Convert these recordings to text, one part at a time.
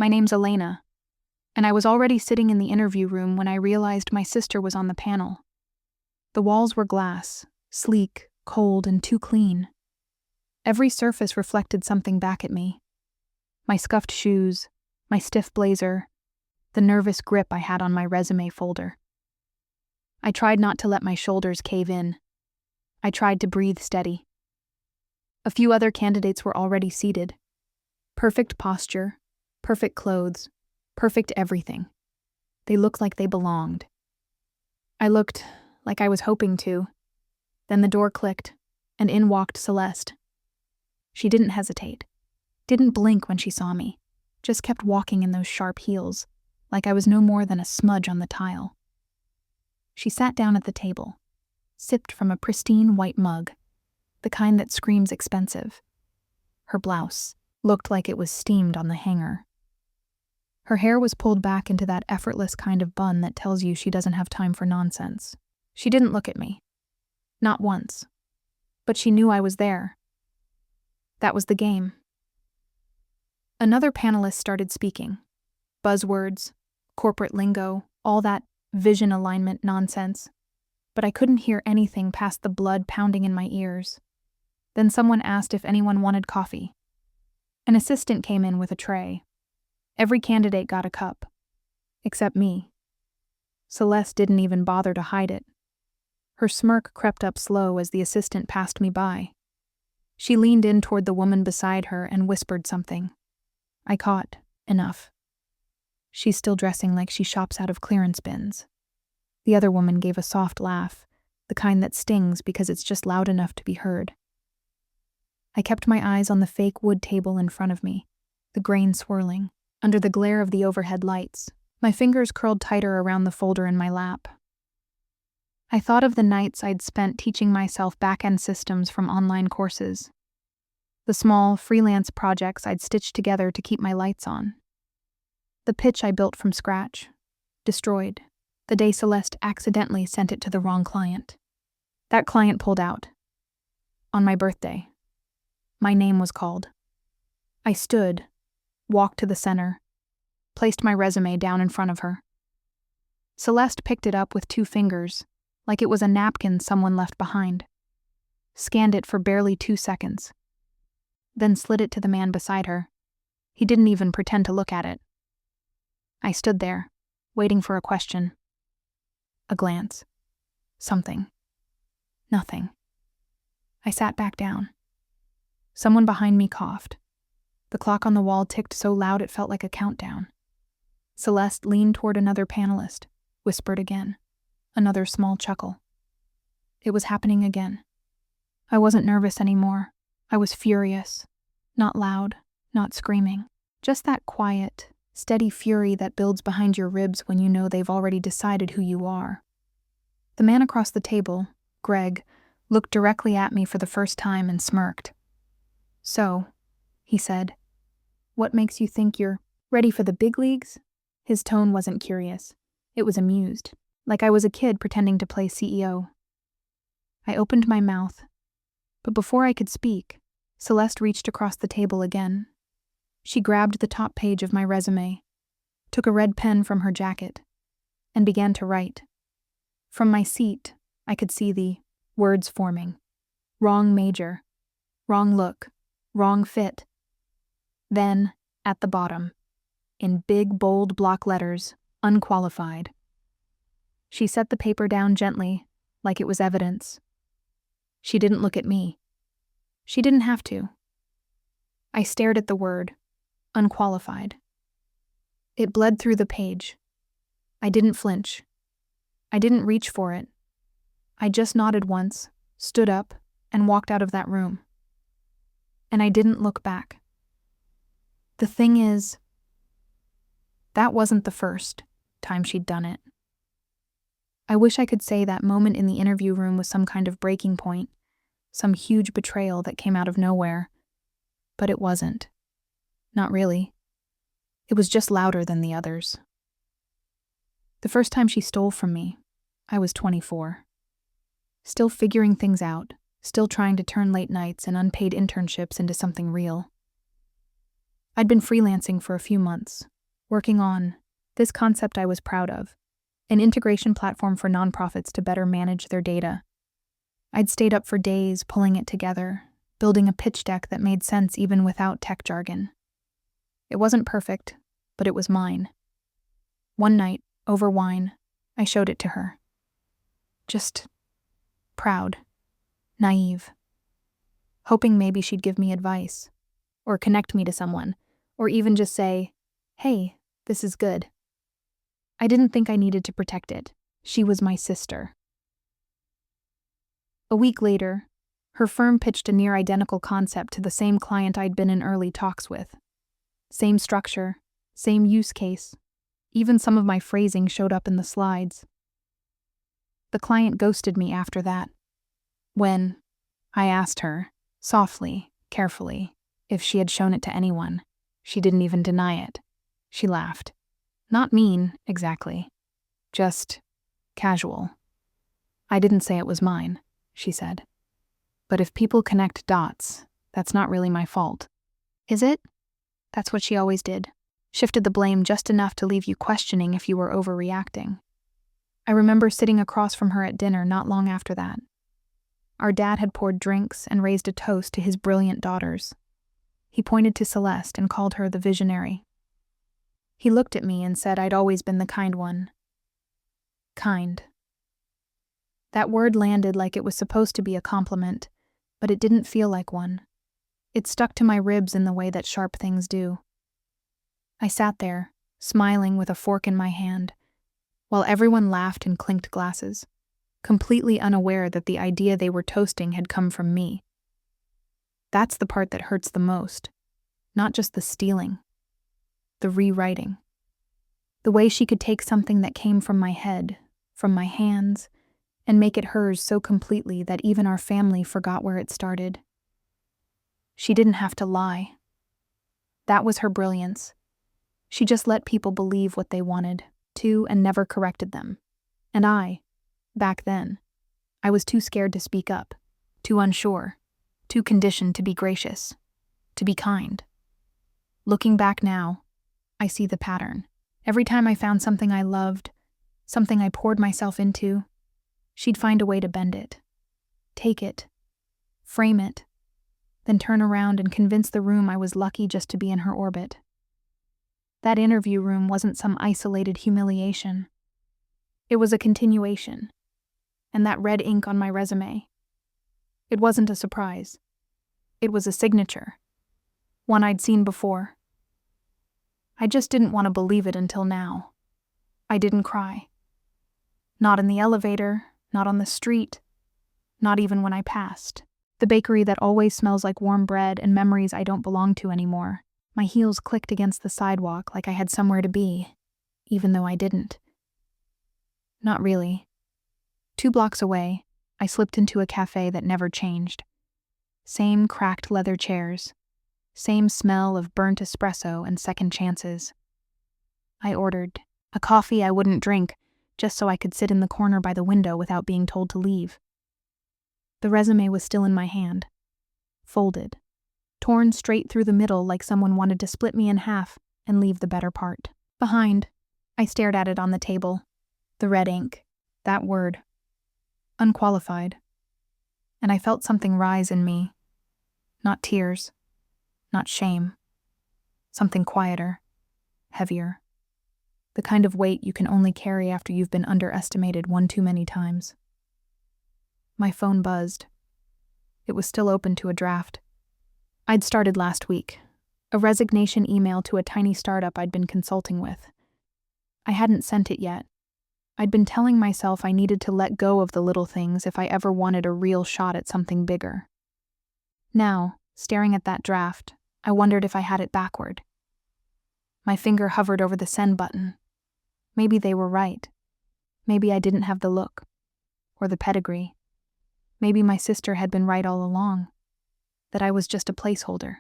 My name's Elena, and I was already sitting in the interview room when I realized my sister was on the panel. The walls were glass, sleek, cold, and too clean. Every surface reflected something back at me. My scuffed shoes, my stiff blazer, the nervous grip I had on my resume folder. I tried not to let my shoulders cave in. I tried to breathe steady. A few other candidates were already seated. Perfect posture, perfect clothes, perfect everything. They looked like they belonged. I looked like I was hoping to. Then the door clicked, and in walked Celeste. She didn't hesitate, didn't blink when she saw me, just kept walking in those sharp heels, like I was no more than a smudge on the tile. She sat down at the table, sipped from a pristine white mug, the kind that screams expensive. Her blouse looked like it was steamed on the hanger. Her hair was pulled back into that effortless kind of bun that tells you she doesn't have time for nonsense. She didn't look at me. Not once. But she knew I was there. That was the game. Another panelist started speaking. Buzzwords, corporate lingo, all that vision alignment nonsense. But I couldn't hear anything past the blood pounding in my ears. Then someone asked if anyone wanted coffee. An assistant came in with a tray. Every candidate got a cup. Except me. Celeste didn't even bother to hide it. Her smirk crept up slow as the assistant passed me by. She leaned in toward the woman beside her and whispered something. I caught enough. She's still dressing like she shops out of clearance bins. The other woman gave a soft laugh, the kind that stings because it's just loud enough to be heard. I kept my eyes on the fake wood table in front of me, the grain swirling, under the glare of the overhead lights. My fingers curled tighter around the folder in my lap. I thought of the nights I'd spent teaching myself back-end systems from online courses. The small, freelance projects I'd stitched together to keep my lights on. The pitch I built from scratch, destroyed, the day Celeste accidentally sent it to the wrong client. That client pulled out. On my birthday. My name was called. I stood, walked to the center, placed my resume down in front of her. Celeste picked it up with 2 fingers, like it was a napkin someone left behind. Scanned it for barely 2 seconds. Then slid it to the man beside her. He didn't even pretend to look at it. I stood there, waiting for a question. A glance. Something. Nothing. I sat back down. Someone behind me coughed. The clock on the wall ticked so loud it felt like a countdown. Celeste leaned toward another panelist, whispered again. Another small chuckle. It was happening again. I wasn't nervous anymore. I was furious. Not loud, not screaming. Just that quiet, steady fury that builds behind your ribs when you know they've already decided who you are. The man across the table, Greg, looked directly at me for the first time and smirked. So, he said, what makes you think you're ready for the big leagues? His tone wasn't curious. It was amused, like I was a kid pretending to play CEO. I opened my mouth, but before I could speak, Celeste reached across the table again. She grabbed the top page of my resume, took a red pen from her jacket, and began to write. From my seat, I could see the words forming. Wrong major, wrong look, wrong fit. Then, at the bottom, in big, bold block letters, unqualified. She set the paper down gently, like it was evidence. She didn't look at me. She didn't have to. I stared at the word, unqualified. It bled through the page. I didn't flinch. I didn't reach for it. I just nodded once, stood up, and walked out of that room. And I didn't look back. The thing is, that wasn't the first time she'd done it. I wish I could say that moment in the interview room was some kind of breaking point, some huge betrayal that came out of nowhere. But it wasn't. Not really. It was just louder than the others. The first time she stole from me, I was 24. Still figuring things out, still trying to turn late nights and unpaid internships into something real. I'd been freelancing for a few months, working on this concept I was proud of, an integration platform for nonprofits to better manage their data. I'd stayed up for days pulling it together, building a pitch deck that made sense even without tech jargon. It wasn't perfect, but it was mine. One night, over wine, I showed it to her. Just proud, naive, hoping maybe she'd give me advice, or connect me to someone, or even just say, "Hey, this is good." I didn't think I needed to protect it. She was my sister. A week later, her firm pitched a near-identical concept to the same client I'd been in early talks with. Same structure, same use case. Even some of my phrasing showed up in the slides. The client ghosted me after that. When I asked her, softly, carefully, if she had shown it to anyone, she didn't even deny it. She laughed. Not mean, exactly. Just casual. "I didn't say it was mine," she said. "But if people connect dots, that's not really my fault." Is it? That's what she always did. Shifted the blame just enough to leave you questioning if you were overreacting. I remember sitting across from her at dinner not long after that. Our dad had poured drinks and raised a toast to his brilliant daughters. He pointed to Celeste and called her the visionary. He looked at me and said I'd always been the kind one. Kind. That word landed like it was supposed to be a compliment, but it didn't feel like one. It stuck to my ribs in the way that sharp things do. I sat there, smiling with a fork in my hand, while everyone laughed and clinked glasses, completely unaware that the idea they were toasting had come from me. That's the part that hurts the most, not just the stealing, the rewriting. The way she could take something that came from my head, from my hands, and make it hers so completely that even our family forgot where it started. She didn't have to lie. That was her brilliance. She just let people believe what they wanted to and never corrected them. And back then, I was too scared to speak up, too unsure, too conditioned to be gracious, to be kind. Looking back now, I see the pattern. Every time I found something I loved, something I poured myself into, she'd find a way to bend it, take it, frame it, then turn around and convince the room I was lucky just to be in her orbit. That interview room wasn't some isolated humiliation. It was a continuation. And that red ink on my resume, it wasn't a surprise. It was a signature, one I'd seen before. I just didn't want to believe it until now. I didn't cry. Not in the elevator, not on the street, not even when I passed. The bakery that always smells like warm bread and memories I don't belong to anymore. My heels clicked against the sidewalk like I had somewhere to be, even though I didn't. Not really. 2 blocks away, I slipped into a cafe that never changed. Same cracked leather chairs, same smell of burnt espresso and second chances. I ordered a coffee I wouldn't drink, just so I could sit in the corner by the window without being told to leave. The resume was still in my hand, folded, torn straight through the middle like someone wanted to split me in half and leave the better part behind. I stared at it on the table. The red ink, that word. Unqualified. And I felt something rise in me. Not tears. Not shame. Something quieter. Heavier. The kind of weight you can only carry after you've been underestimated one too many times. My phone buzzed. It was still open to a draft. I'd started last week. A resignation email to a tiny startup I'd been consulting with. I hadn't sent it yet. I'd been telling myself I needed to let go of the little things if I ever wanted a real shot at something bigger. Now, staring at that draft, I wondered if I had it backward. My finger hovered over the send button. Maybe they were right. Maybe I didn't have the look. Or the pedigree. Maybe my sister had been right all along. That I was just a placeholder.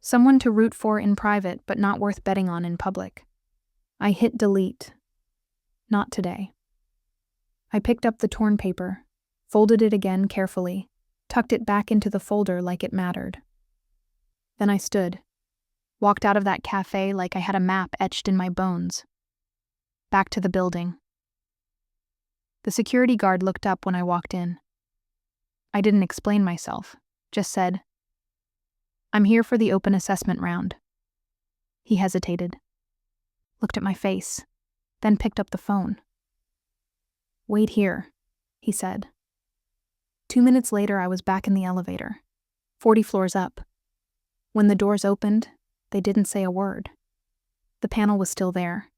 Someone to root for in private but not worth betting on in public. I hit delete. Not today. I picked up the torn paper, folded it again carefully, tucked it back into the folder like it mattered. Then I stood, Walked out of that cafe like I had a map etched in my bones. Back to the building. The security guard looked up when I walked in. I didn't explain myself, just said, "I'm here for the open assessment round." He hesitated, looked at my face, then picked up the phone. "Wait here," he said. 2 minutes later, I was back in the elevator, 40 floors up. When the doors opened, they didn't say a word. The panel was still there.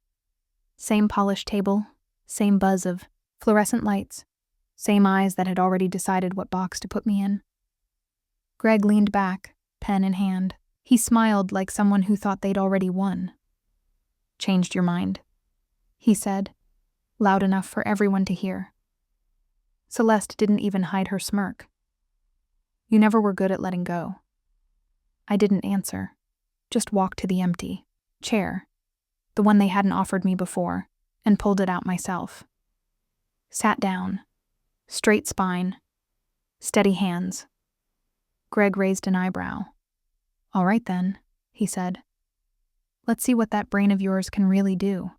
Same polished table, same buzz of fluorescent lights, same eyes that had already decided what box to put me in. Greg leaned back, pen in hand. He smiled like someone who thought they'd already won. "Changed your mind," he said, loud enough for everyone to hear. Celeste didn't even hide her smirk. "You never were good at letting go." I didn't answer, just walked to the empty chair, the one they hadn't offered me before, and pulled it out myself. Sat down, straight spine, steady hands. Greg raised an eyebrow. "All right then," he said. "Let's see what that brain of yours can really do."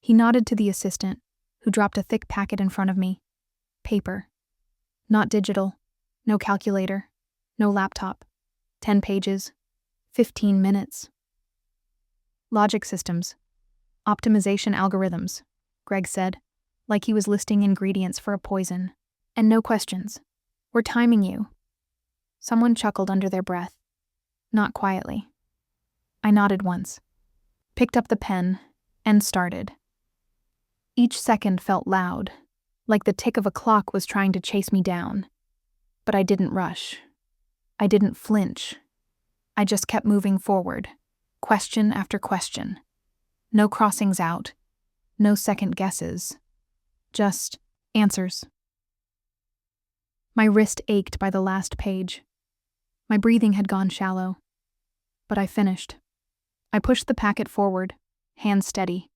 He nodded to the assistant, who dropped a thick packet in front of me. Paper. Not digital. No calculator. No laptop. 10 pages. 15 minutes. "Logic systems. Optimization algorithms," Greg said, like he was listing ingredients for a poison. "And no questions. We're timing you." Someone chuckled under their breath. Not quietly. I nodded once, picked up the pen, and started. Each second felt loud, like the tick of a clock was trying to chase me down. But I didn't rush. I didn't flinch. I just kept moving forward, question after question. No crossings out, no second guesses. Just answers. My wrist ached by the last page. My breathing had gone shallow. But I finished. I pushed the packet forward, hands steady.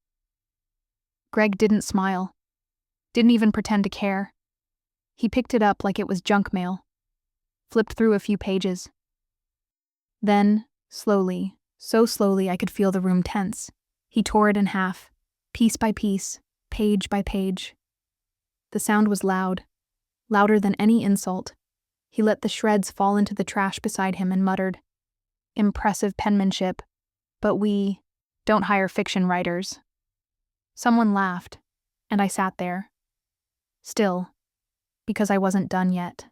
Greg didn't smile. Didn't even pretend to care. He picked it up like it was junk mail. Flipped through a few pages. Then, slowly, so slowly I could feel the room tense, he tore it in half, piece by piece, page by page. The sound was loud, louder than any insult. He let the shreds fall into the trash beside him and muttered, "Impressive penmanship, but we don't hire fiction writers." Someone laughed, and I sat there. Still, because I wasn't done yet.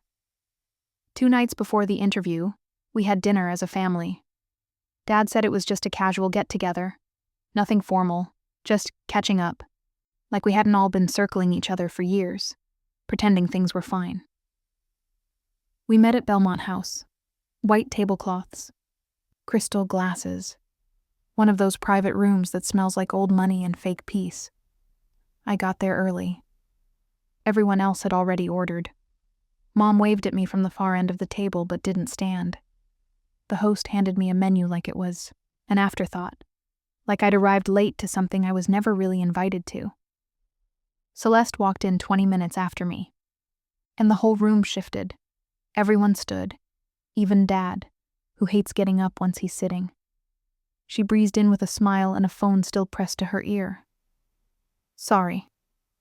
2 nights before the interview, we had dinner as a family. Dad said it was just a casual get-together. Nothing formal, just catching up. Like we hadn't all been circling each other for years, pretending things were fine. We met at Belmont House. White tablecloths. Crystal glasses. One of those private rooms that smells like old money and fake peace. I got there early. Everyone else had already ordered. Mom waved at me from the far end of the table but didn't stand. The host handed me a menu like it was an afterthought, like I'd arrived late to something I was never really invited to. Celeste walked in 20 minutes after me, and the whole room shifted. Everyone stood, even Dad, who hates getting up once he's sitting. She breezed in with a smile and a phone still pressed to her ear. "Sorry,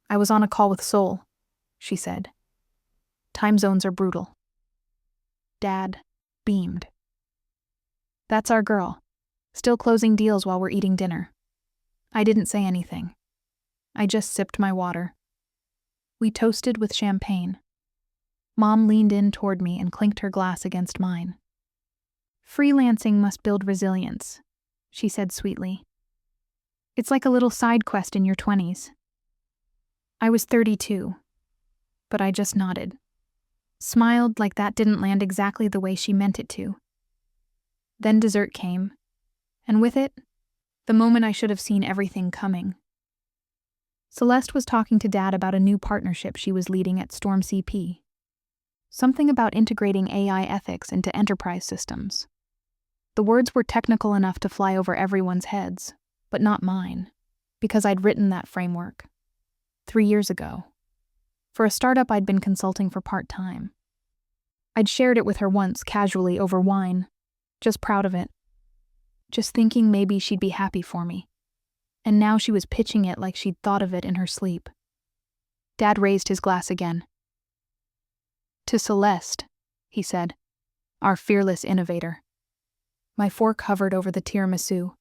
I was on a call with Sol," she said. "Time zones are brutal." Dad beamed. "That's our girl, still closing deals while we're eating dinner." I didn't say anything. I just sipped my water. We toasted with champagne. Mom leaned in toward me and clinked her glass against mine. "Freelancing must build resilience," she said sweetly. "It's like a little side quest in your 20s. I was 32, but I just nodded. Smiled like that didn't land exactly the way she meant it to. Then dessert came, and with it, the moment I should have seen everything coming. Celeste was talking to Dad about a new partnership she was leading at Storm CP. Something about integrating AI ethics into enterprise systems. The words were technical enough to fly over everyone's heads, but not mine, because I'd written that framework 3 years ago. For a startup I'd been consulting for part-time. I'd shared it with her once, casually, over wine, just proud of it. just thinking maybe she'd be happy for me. And now she was pitching it like she'd thought of it in her sleep. Dad raised his glass again. "To Celeste," he said, "our fearless innovator." My fork hovered over the tiramisu.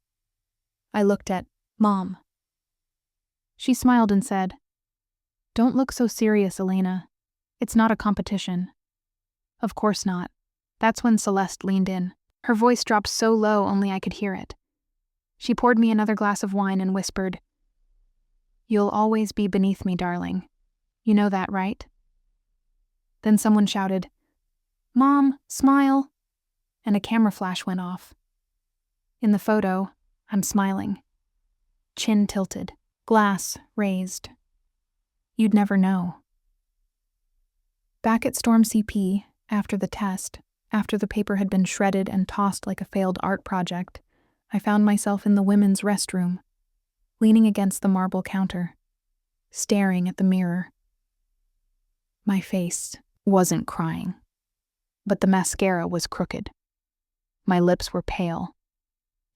I looked at Mom. She smiled and said, "Don't look so serious, Elena. It's not a competition." "Of course not." That's when Celeste leaned in. Her voice dropped so low only I could hear it. She poured me another glass of wine and whispered, "You'll always be beneath me, darling. You know that, right?" Then someone shouted, "Mom, smile!" and a camera flash went off. In the photo, I'm smiling. Chin tilted, glass raised. You'd never know. Back at Storm CP, after the test, after the paper had been shredded and tossed like a failed art project, I found myself in the women's restroom, leaning against the marble counter, staring at the mirror. My face wasn't crying, but the mascara was crooked. My lips were pale.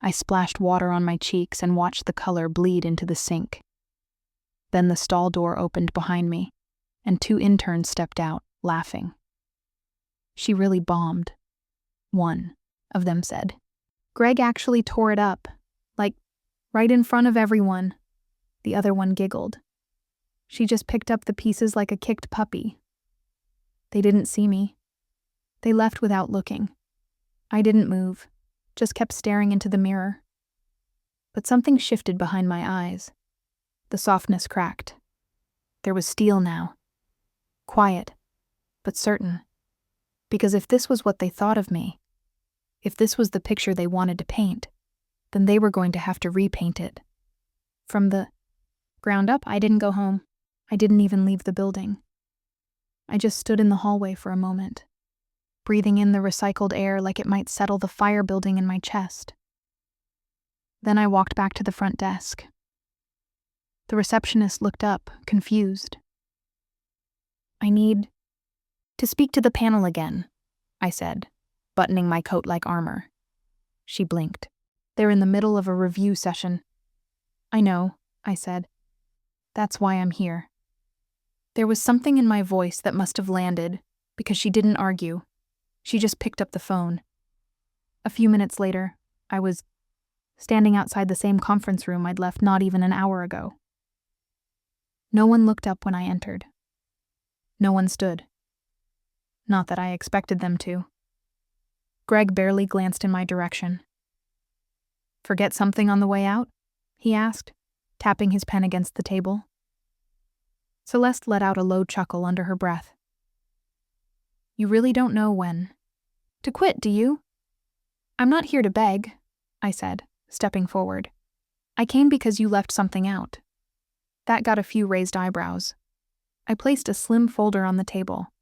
I splashed water on my cheeks and watched the color bleed into the sink. Then the stall door opened behind me, and 2 interns stepped out, laughing. "She really bombed," one of them said. "Greg actually tore it up, like, right in front of everyone," the other one giggled. "She just picked up the pieces like a kicked puppy." They didn't see me. They left without looking. I didn't move, just kept staring into the mirror. But something shifted behind my eyes. The softness cracked. There was steel now. Quiet, but certain. Because if this was what they thought of me, if this was the picture they wanted to paint, then they were going to have to repaint it. From the ground up, I didn't go home. I didn't even leave the building. I just stood in the hallway for a moment, breathing in the recycled air like it might settle the fire building in my chest. Then I walked back to the front desk. The receptionist looked up, confused. "I need to speak to the panel again," I said, buttoning my coat like armor. She blinked. "They're in the middle of a review session." "I know," I said. "That's why I'm here." There was something in my voice that must have landed, because she didn't argue. She just picked up the phone. A few minutes later, I was standing outside the same conference room I'd left not even an hour ago. No one looked up when I entered. No one stood. Not that I expected them to. Greg barely glanced in my direction. "Forget something on the way out?" he asked, tapping his pen against the table. Celeste let out a low chuckle under her breath. "You really don't know when to quit, do you?" "I'm not here to beg," I said, stepping forward. "I came because you left something out." That got a few raised eyebrows. I placed a slim folder on the table.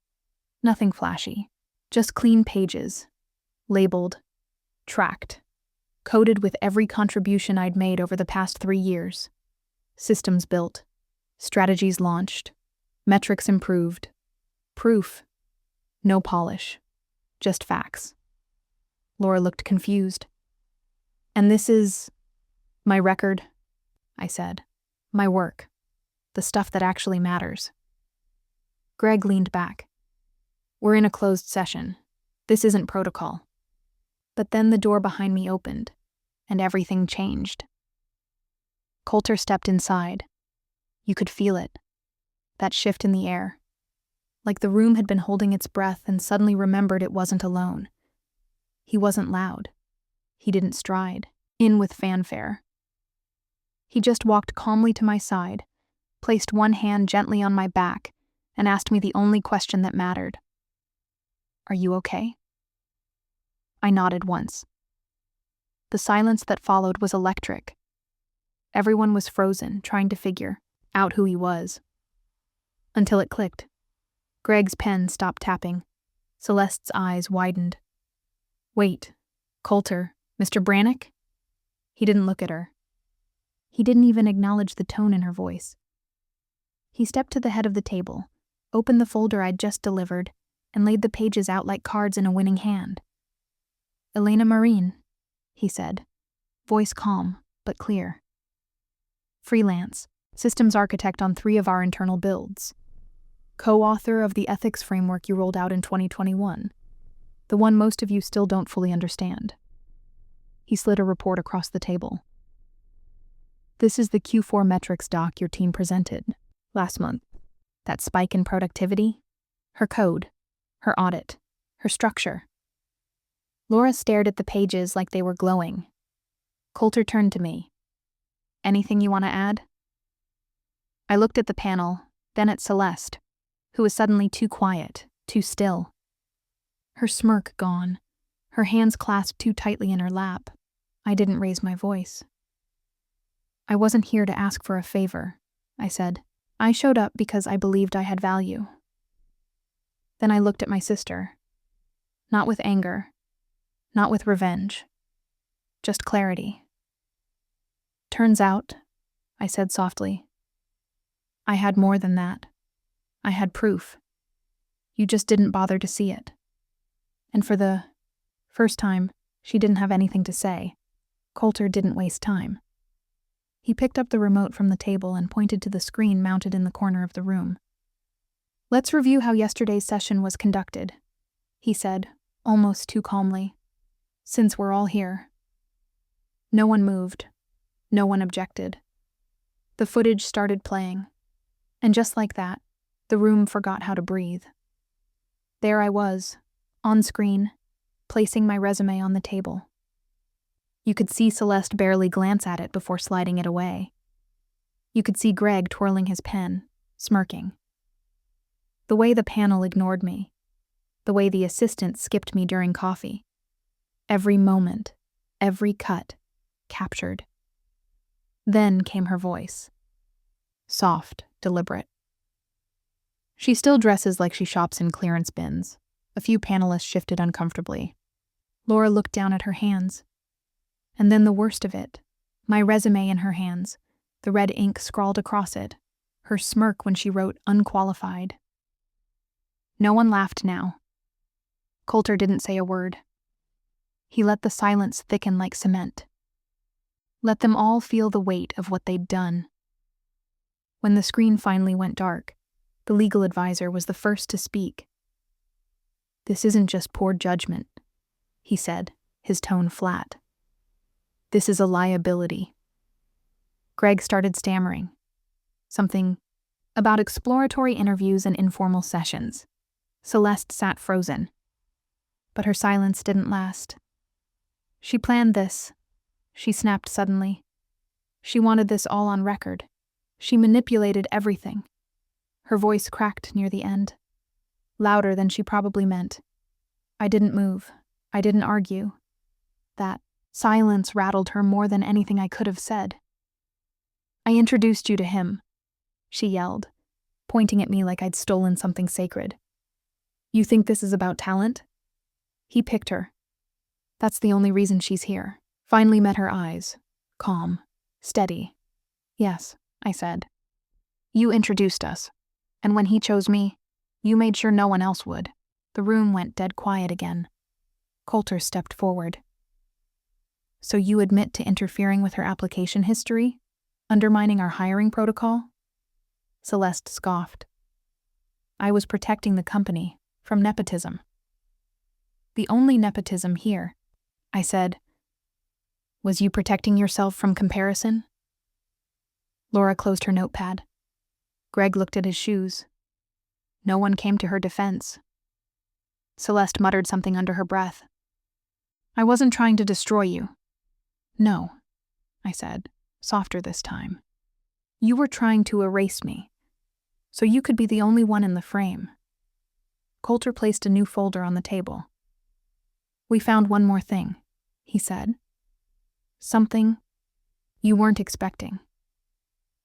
Nothing flashy, just clean pages, labeled, tracked, coded with every contribution I'd made over the past 3 years. Systems built, strategies launched, metrics improved, proof, no polish, just facts. Laura looked confused. "And this is my record," I said. "My work. The stuff that actually matters." Greg leaned back. "We're in a closed session. This isn't protocol." But then the door behind me opened, and everything changed. Coulter stepped inside. You could feel it. That shift in the air. Like the room had been holding its breath and suddenly remembered it wasn't alone. He wasn't loud. He didn't stride in with fanfare. He just walked calmly to my side, placed one hand gently on my back, and asked me the only question that mattered. "Are you okay?" I nodded once. The silence that followed was electric. Everyone was frozen, trying to figure out who he was. Until it clicked. Greg's pen stopped tapping. Celeste's eyes widened. "Wait, Coulter, Mr. Brannick?" He didn't look at her. He didn't even acknowledge the tone in her voice. He stepped to the head of the table, opened the folder I'd just delivered, and laid the pages out like cards in a winning hand. "Elena Marine," he said, voice calm, but clear. Freelance, systems architect on 3 of our internal builds. Co-author of the ethics framework you rolled out in 2021. The one most of you still don't fully understand. He slid a report across the table. This is the Q4 metrics doc your team presented last month. That spike in productivity, her code, her audit, her structure. Laura stared at the pages like they were glowing. Coulter turned to me. Anything you want to add? I looked at the panel, then at Celeste, who was suddenly too quiet, too still. Her smirk gone, her hands clasped too tightly in her lap. I didn't raise my voice. I wasn't here to ask for a favor, I said. I showed up because I believed I had value. Then I looked at my sister. Not with anger, not with revenge, just clarity. Turns out, I said softly, I had more than that. I had proof. You just didn't bother to see it. And for the first time, she didn't have anything to say. Coulter didn't waste time. He picked up the remote from the table and pointed to the screen mounted in the corner of the room. Let's review how yesterday's session was conducted, he said, almost too calmly. Since we're all here. No one moved. No one objected. The footage started playing. And just like that, the room forgot how to breathe. There I was, on screen, placing my resume on the table. You could see Celeste barely glance at it before sliding it away. You could see Greg twirling his pen, smirking. The way the panel ignored me, the way the assistant skipped me during coffee. Every moment, every cut, captured. Then came her voice. Soft, deliberate. She still dresses like she shops in clearance bins. A few panelists shifted uncomfortably. Laura looked down at her hands. And then the worst of it, my resume in her hands, the red ink scrawled across it, her smirk when she wrote unqualified. No one laughed now. Coulter didn't say a word. He let the silence thicken like cement. Let them all feel the weight of what they'd done. When the screen finally went dark, the legal advisor was the first to speak. This isn't just poor judgment, he said, his tone flat. This is a liability. Greg started stammering. Something about exploratory interviews and informal sessions. Celeste sat frozen. But her silence didn't last. She planned this, she snapped suddenly. She wanted this all on record. She manipulated everything. Her voice cracked near the end. Louder than she probably meant. I didn't move. I didn't argue. That silence rattled her more than anything I could have said. I introduced you to him, she yelled, pointing at me like I'd stolen something sacred. You think this is about talent? He picked her. That's the only reason she's here. Finally met her eyes. Calm. Steady. Yes, I said. You introduced us. And when he chose me, you made sure no one else would. The room went dead quiet again. Coulter stepped forward. So you admit to interfering with her application history? Undermining our hiring protocol? Celeste scoffed. I was protecting the company from nepotism. The only nepotism here, I said. Was you protecting yourself from comparison? Laura closed her notepad. Greg looked at his shoes. No one came to her defense. Celeste muttered something under her breath. I wasn't trying to destroy you. No, I said, softer this time. You were trying to erase me, so you could be the only one in the frame. Coulter placed a new folder on the table. We found one more thing, he said. Something you weren't expecting.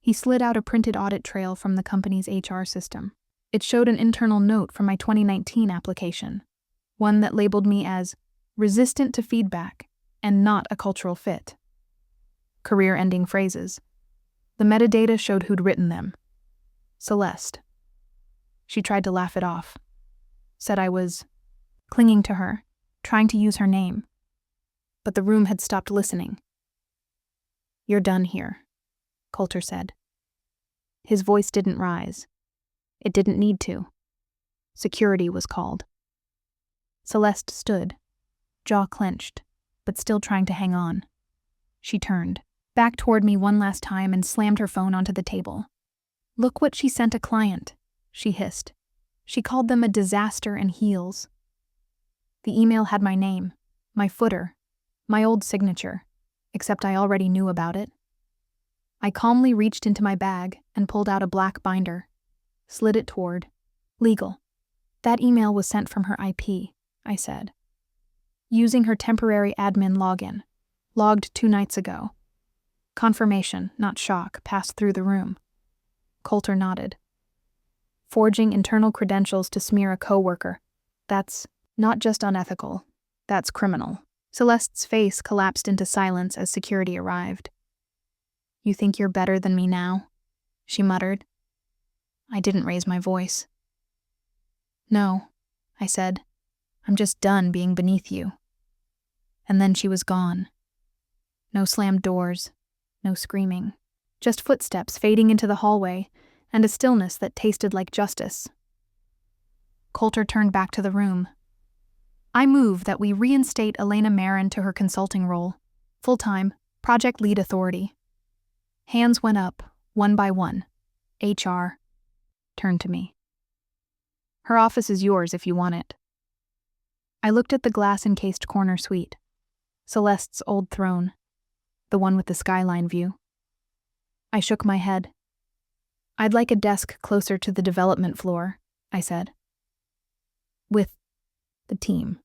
He slid out a printed audit trail from the company's HR system. It showed an internal note from my 2019 application, one that labeled me as resistant to feedback and not a cultural fit. Career-ending phrases. The metadata showed who'd written them. Celeste. She tried to laugh it off. Said I was clinging to her, trying to use her name. But the room had stopped listening. "You're done here," Coulter said. His voice didn't rise. It didn't need to. Security was called. Celeste stood, jaw clenched, but still trying to hang on. She turned back toward me one last time and slammed her phone onto the table. "Look what she sent a client," she hissed. She called them a disaster in heels. The email had my name, my footer, my old signature, except I already knew about it. I calmly reached into my bag and pulled out a black binder, slid it toward legal. "That email was sent from her IP," I said. "Using her temporary admin login. Logged 2 nights ago." Confirmation, not shock, passed through the room. Coulter nodded. "Forging internal credentials to smear a coworker. That's not just unethical, that's criminal." Celeste's face collapsed into silence as security arrived. "You think you're better than me now?" she muttered. I didn't raise my voice. "No," I said. "I'm just done being beneath you." And then she was gone. No slammed doors, no screaming, just footsteps fading into the hallway and a stillness that tasted like justice. Coulter turned back to the room. "I move that we reinstate Elena Marin to her consulting role, full-time, project lead authority." Hands went up, one by one. HR turned to me. "Her office is yours if you want it." I looked at the glass-encased corner suite. Celeste's old throne, the one with the skyline view. I shook my head. "I'd like a desk closer to the development floor," I said. "With the team."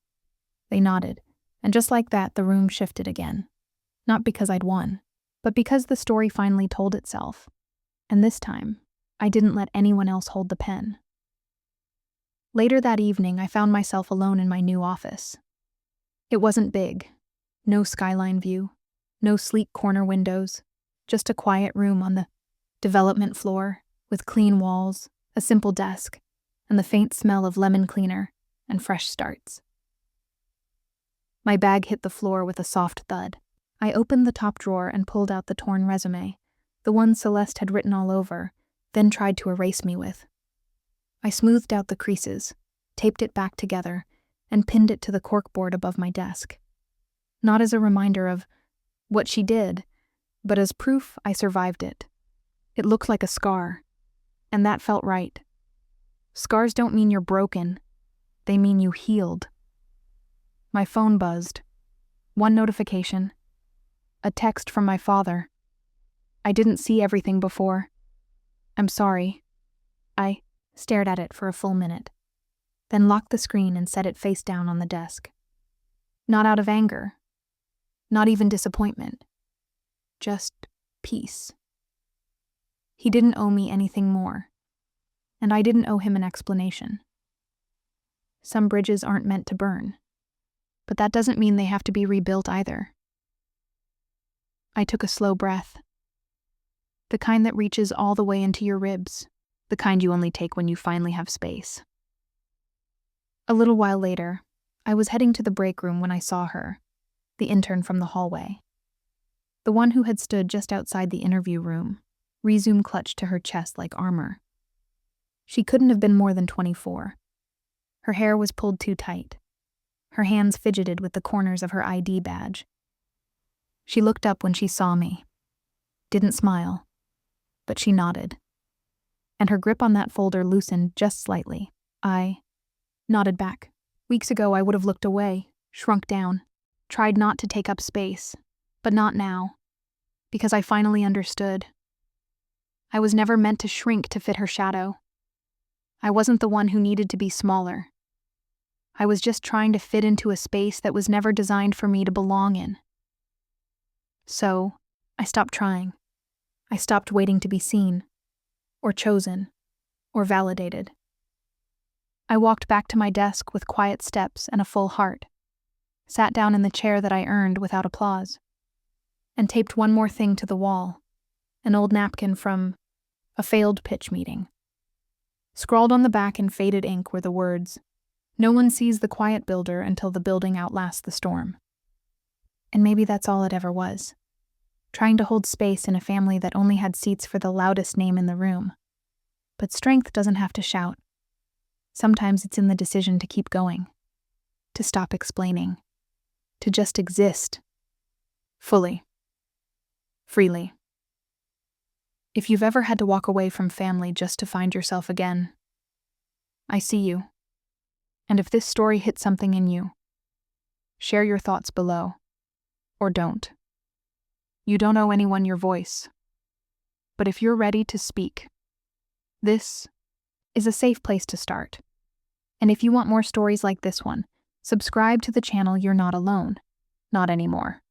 They nodded, and just like that the room shifted again. Not because I'd won, but because the story finally told itself. And this time, I didn't let anyone else hold the pen. Later that evening, I found myself alone in my new office. It wasn't big. No skyline view, no sleek corner windows, just a quiet room on the development floor with clean walls, a simple desk, and the faint smell of lemon cleaner and fresh starts. My bag hit the floor with a soft thud. I opened the top drawer and pulled out the torn resume, the one Celeste had written all over, then tried to erase me with. I smoothed out the creases, taped it back together, and pinned it to the corkboard above my desk. Not as a reminder of what she did, but as proof I survived it. It looked like a scar, and that felt right. Scars don't mean you're broken, they mean you healed. My phone buzzed. One notification. A text from my father. I didn't see everything before. "I'm sorry." I stared at it for a full minute, then locked the screen and set it face down on the desk. Not out of anger. Not even disappointment. Just peace. He didn't owe me anything more, and I didn't owe him an explanation. Some bridges aren't meant to burn, but that doesn't mean they have to be rebuilt either. I took a slow breath. The kind that reaches all the way into your ribs, the kind you only take when you finally have space. A little while later, I was heading to the break room when I saw her, the intern from the hallway. The one who had stood just outside the interview room, resume clutched to her chest like armor. She couldn't have been more than 24. Her hair was pulled too tight. Her hands fidgeted with the corners of her ID badge. She looked up when she saw me. Didn't smile, but she nodded. And her grip on that folder loosened just slightly. I nodded back. Weeks ago I would have looked away, shrunk down, tried not to take up space, but not now, because I finally understood. I was never meant to shrink to fit her shadow. I wasn't the one who needed to be smaller. I was just trying to fit into a space that was never designed for me to belong in. So, I stopped trying. I stopped waiting to be seen, or chosen, or validated. I walked back to my desk with quiet steps and a full heart, sat down in the chair that I earned without applause, and taped one more thing to the wall, an old napkin from a failed pitch meeting. Scrawled on the back in faded ink were the words, "No one sees the quiet builder until the building outlasts the storm." And maybe that's all it ever was. trying to hold space in a family that only had seats for the loudest name in the room. But strength doesn't have to shout. Sometimes it's in the decision to keep going, to stop explaining, to just exist. Fully. Freely. If you've ever had to walk away from family just to find yourself again, I see you. And if this story hit something in you, share your thoughts below. Or don't. You don't owe anyone your voice. But if you're ready to speak, this is a safe place to start. And if you want more stories like this one, subscribe to the channel. You're not alone. Not anymore.